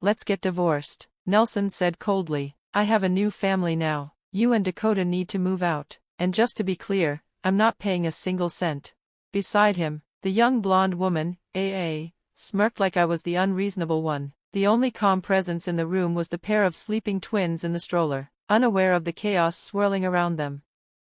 let's get divorced, Nelson said coldly. I have a new family now. You and Dakota need to move out. And just to be clear, I'm not paying a single cent. Beside him, the young blonde woman, AA, smirked like I was the unreasonable one. The only calm presence in the room was the pair of sleeping twins in the stroller, unaware of the chaos swirling around them.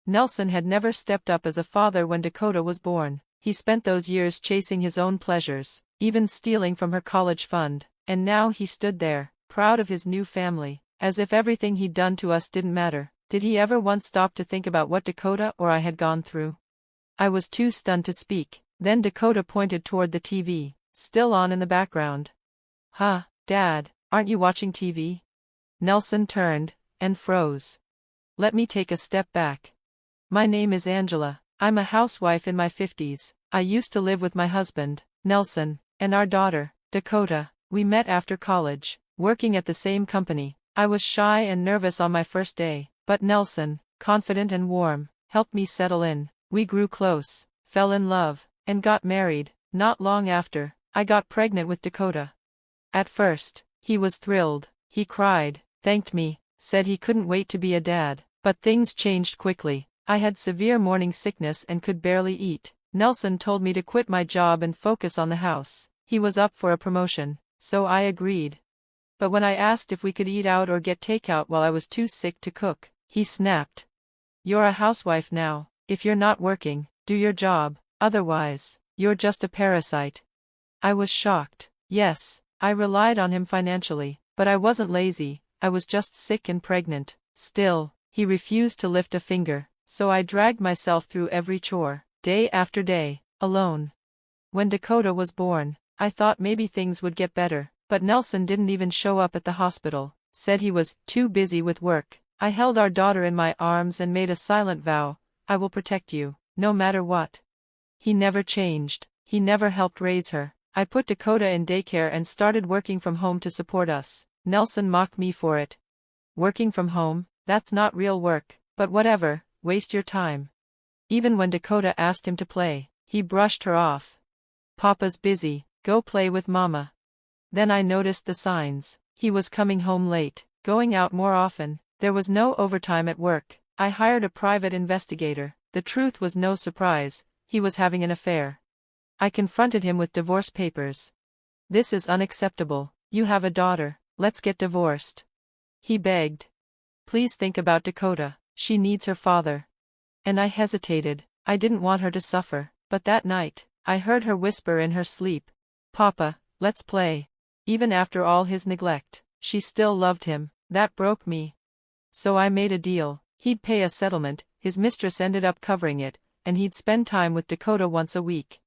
Nelson had never stepped up as a father when Dakota was born. He spent those years chasing his own pleasures, even stealing from her college fund, and now he stood there, proud of his new family, as if everything he'd done to us didn't matter. Did he ever once stop to think about what Dakota or I had gone through? I was too stunned to speak. Then Dakota pointed toward the TV, still on in the background. Huh, Dad, aren't you watching TV? Nelson turned, and froze. Let me take a step back. My name is Angela. I'm a housewife in my 50s. I used to live with my husband, Nelson, and our daughter, Dakota. We met after college, working at the same company. I was shy and nervous on my first day, but Nelson, confident and warm, helped me settle in. We grew close, fell in love, and got married. Not long after, I got pregnant with Dakota. At first, he was thrilled. He cried, thanked me, said he couldn't wait to be a dad. But things changed quickly. I had severe morning sickness and could barely eat. Nelson told me to quit my job and focus on the house. He was up for a promotion, so I agreed. But when I asked if we could eat out or get takeout while I was too sick to cook, he snapped. You're a housewife now. If you're not working, do your job. Otherwise, you're just a parasite. I was shocked. Yes, I relied on him financially, but I wasn't lazy. I was just sick and pregnant. Still, he refused to lift a finger. So I dragged myself through every chore, day after day, alone. When Dakota was born, I thought maybe things would get better, but Nelson didn't even show up at the hospital, said he was too busy with work. I held our daughter in my arms and made a silent vow, I will protect you, no matter what. He never changed, he never helped raise her. I put Dakota in daycare and started working from home to support us. Nelson mocked me for it. Working from home, that's not real work, but whatever. Waste your time. Even when Dakota asked him to play, he brushed her off. Papa's busy, go play with Mama. Then I noticed the signs. He was coming home late, going out more often. There was no overtime at work. I hired a private investigator. The truth was no surprise, he was having an affair. I confronted him with divorce papers. This is unacceptable. You have a daughter, let's get divorced. He begged. Please think about Dakota. She needs her father. And I hesitated. I didn't want her to suffer, but that night, I heard her whisper in her sleep. Papa, let's play. Even after all his neglect, she still loved him. That broke me. So I made a deal. He'd pay a settlement, his mistress ended up covering it, and he'd spend time with Dakota once a week.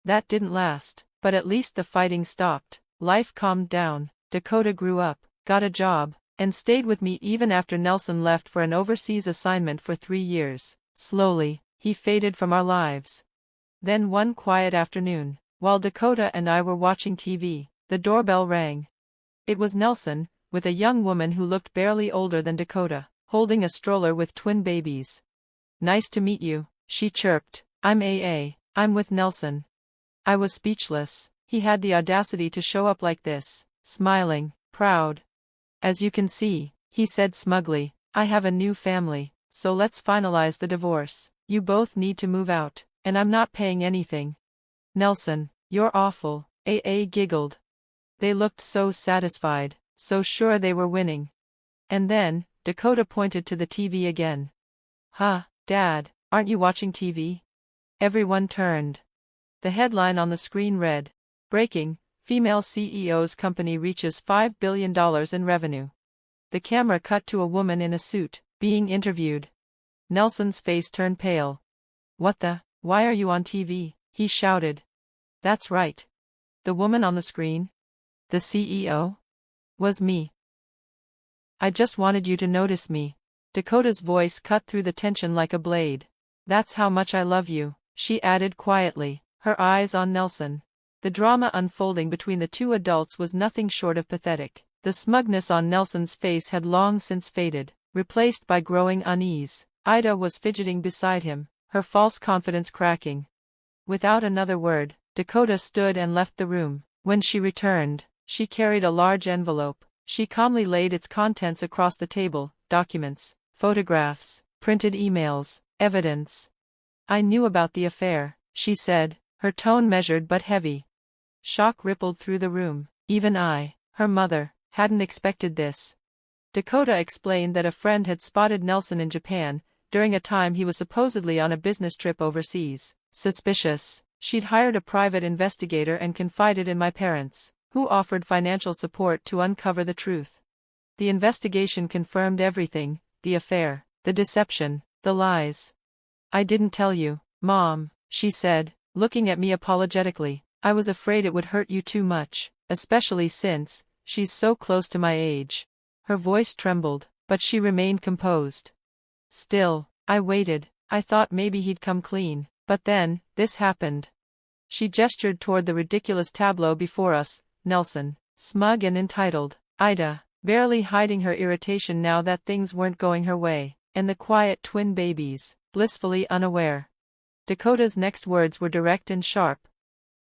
That didn't last, but at least the fighting stopped. Life calmed down. Dakota grew up, got a job, and stayed with me even after Nelson left for an overseas assignment for 3 years. Slowly, he faded from our lives. Then one quiet afternoon, while Dakota and I were watching TV, the doorbell rang. It was Nelson, with a young woman who looked barely older than Dakota, holding a stroller with twin babies. Nice to meet you, she chirped. I'm AA, I'm with Nelson. I was speechless. He had the audacity to show up like this, smiling, proud. As you can see, he said smugly, I have a new family, so let's finalize the divorce. You both need to move out, and I'm not paying anything. Nelson, you're awful, AA giggled. They looked so satisfied, so sure they were winning. And then, Dakota pointed to the TV again. Huh, Dad, aren't you watching TV? Everyone turned. The headline on the screen read, Breaking, Female CEO's company reaches $5 billion in revenue. The camera cut to a woman in a suit, being interviewed. Nelson's face turned pale. Why are you on TV? He shouted. That's right. The woman on the screen? The CEO? Was me. I just wanted you to notice me. Dakota's voice cut through the tension like a blade. That's how much I love you, she added quietly, her eyes on Nelson. The drama unfolding between the two adults was nothing short of pathetic. The smugness on Nelson's face had long since faded, replaced by growing unease. Ida was fidgeting beside him, her false confidence cracking. Without another word, Dakota stood and left the room. When she returned, She carried a large envelope. She calmly laid its contents across the table: documents, photographs, printed emails, evidence. I knew about the affair, she said, her tone measured but heavy. Shock rippled through the room. Even I, her mother, hadn't expected this. Dakota explained that a friend had spotted Nelson in Japan, during a time he was supposedly on a business trip overseas. Suspicious, she'd hired a private investigator and confided in my parents, who offered financial support to uncover the truth. The investigation confirmed everything: the affair, the deception, the lies. I didn't tell you, Mom, she said, looking at me apologetically. I was afraid it would hurt you too much, especially since she's so close to my age. Her voice trembled, but she remained composed. Still, I waited. I thought maybe he'd come clean, but then, this happened. She gestured toward the ridiculous tableau before us: Nelson, smug and entitled, Ida, barely hiding her irritation now that things weren't going her way, and the quiet twin babies, blissfully unaware. Dakota's next words were direct and sharp.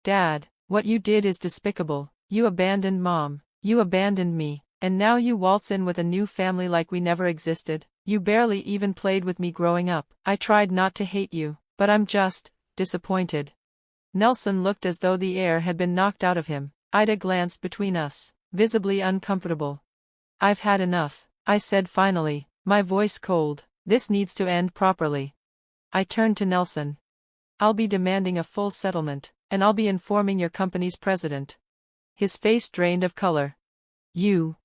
Dad, what you did is despicable. You abandoned Mom, you abandoned me, and now you waltz in with a new family like we never existed. You barely even played with me growing up. I tried not to hate you, but I'm just disappointed. Nelson looked as though the air had been knocked out of him. Ida glanced between us, visibly uncomfortable. I've had enough, I said finally, my voice cold. This needs to end properly. I turned to Nelson. I'll be demanding a full settlement, and I'll be informing your company's president. His face drained of color. You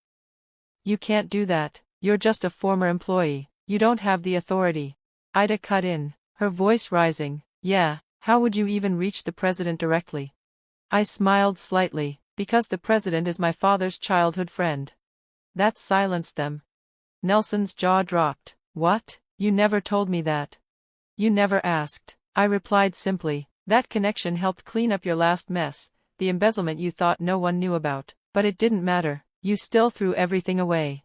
can't do that. You're just a former employee. You don't have the authority. Ida cut in, her voice rising. Yeah, how would you even reach the president directly? I smiled slightly, because the president is my father's childhood friend. That silenced them. Nelson's jaw dropped. What? You never told me that. You never asked. I replied simply. That connection helped clean up your last mess, the embezzlement you thought no one knew about. But it didn't matter. You still threw everything away.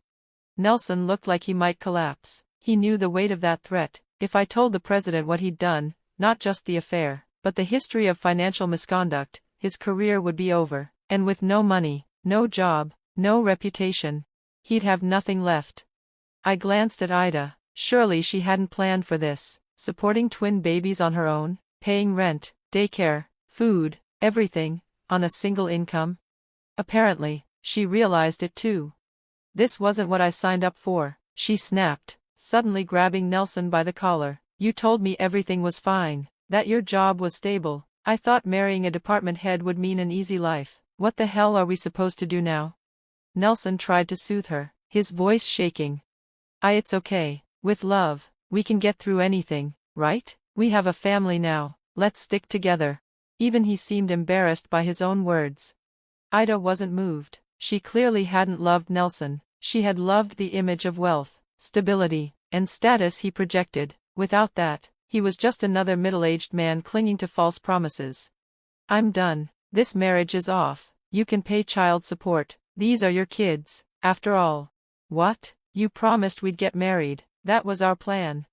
Nelson looked like he might collapse. He knew the weight of that threat. If I told the president what he'd done, not just the affair, but the history of financial misconduct, his career would be over. And with no money, no job, no reputation, he'd have nothing left. I glanced at Ida. Surely she hadn't planned for this. Supporting twin babies on her own, paying rent, daycare, food, everything, on a single income. Apparently, she realized it too. This wasn't what I signed up for, she snapped, suddenly grabbing Nelson by the collar. You told me everything was fine, that your job was stable. I thought marrying a department head would mean an easy life. What the hell are we supposed to do now? Nelson tried to soothe her, his voice shaking. It's okay. With love, we can get through anything, right? We have a family now. Let's stick together. Even he seemed embarrassed by his own words. Ida wasn't moved. She clearly hadn't loved Nelson. She had loved the image of wealth, stability, and status he projected. Without that, he was just another middle-aged man clinging to false promises. I'm done. This marriage is off. You can pay child support. These are your kids, after all. What? You promised we'd get married. That was our plan.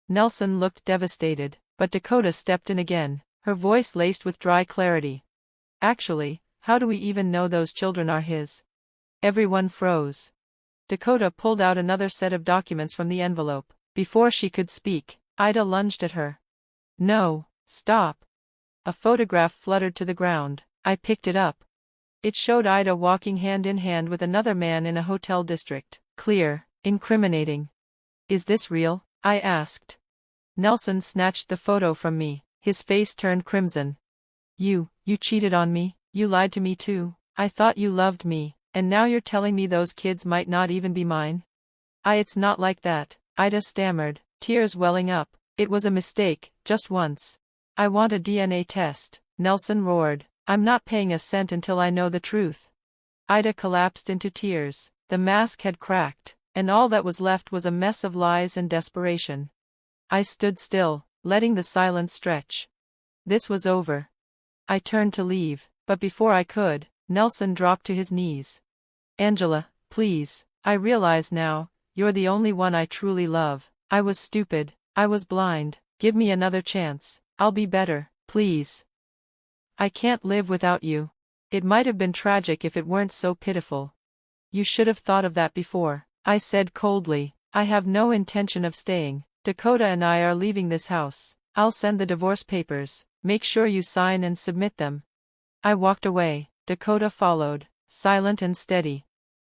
Nelson looked devastated, but Dakota stepped in again, her voice laced with dry clarity. Actually, how do we even know those children are his? Everyone froze. Dakota pulled out another set of documents from the envelope. Before she could speak, Ida lunged at her. No, stop. A photograph fluttered to the ground. I picked it up. It showed Ida walking hand in hand with another man in a hotel district. Clear, incriminating. Is this real? I asked. Nelson snatched the photo from me, his face turned crimson. You cheated on me, you lied to me too. I thought you loved me, and now you're telling me those kids might not even be mine? It's not like that, Ida stammered, tears welling up. It was a mistake, just once. I want a DNA test, Nelson roared. I'm not paying a cent until I know the truth. Ida collapsed into tears. The mask had cracked, and all that was left was a mess of lies and desperation. I stood still, letting the silence stretch. This was over. I turned to leave, but before I could, Nelson dropped to his knees. Angela, please, I realize now, you're the only one I truly love. I was stupid, I was blind. Give me another chance. I'll be better, please. I can't live without you. It might have been tragic if it weren't so pitiful. You should have thought of that before, I said coldly. I have no intention of staying. Dakota and I are leaving this house. I'll send the divorce papers. Make sure you sign and submit them. I walked away. Dakota followed, silent and steady.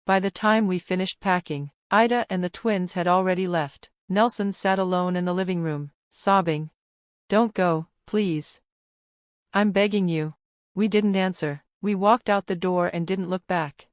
By the time we finished packing, Ida and the twins had already left. Nelson sat alone in the living room, sobbing. Don't go, please. I'm begging you. We didn't answer. We walked out the door and didn't look back.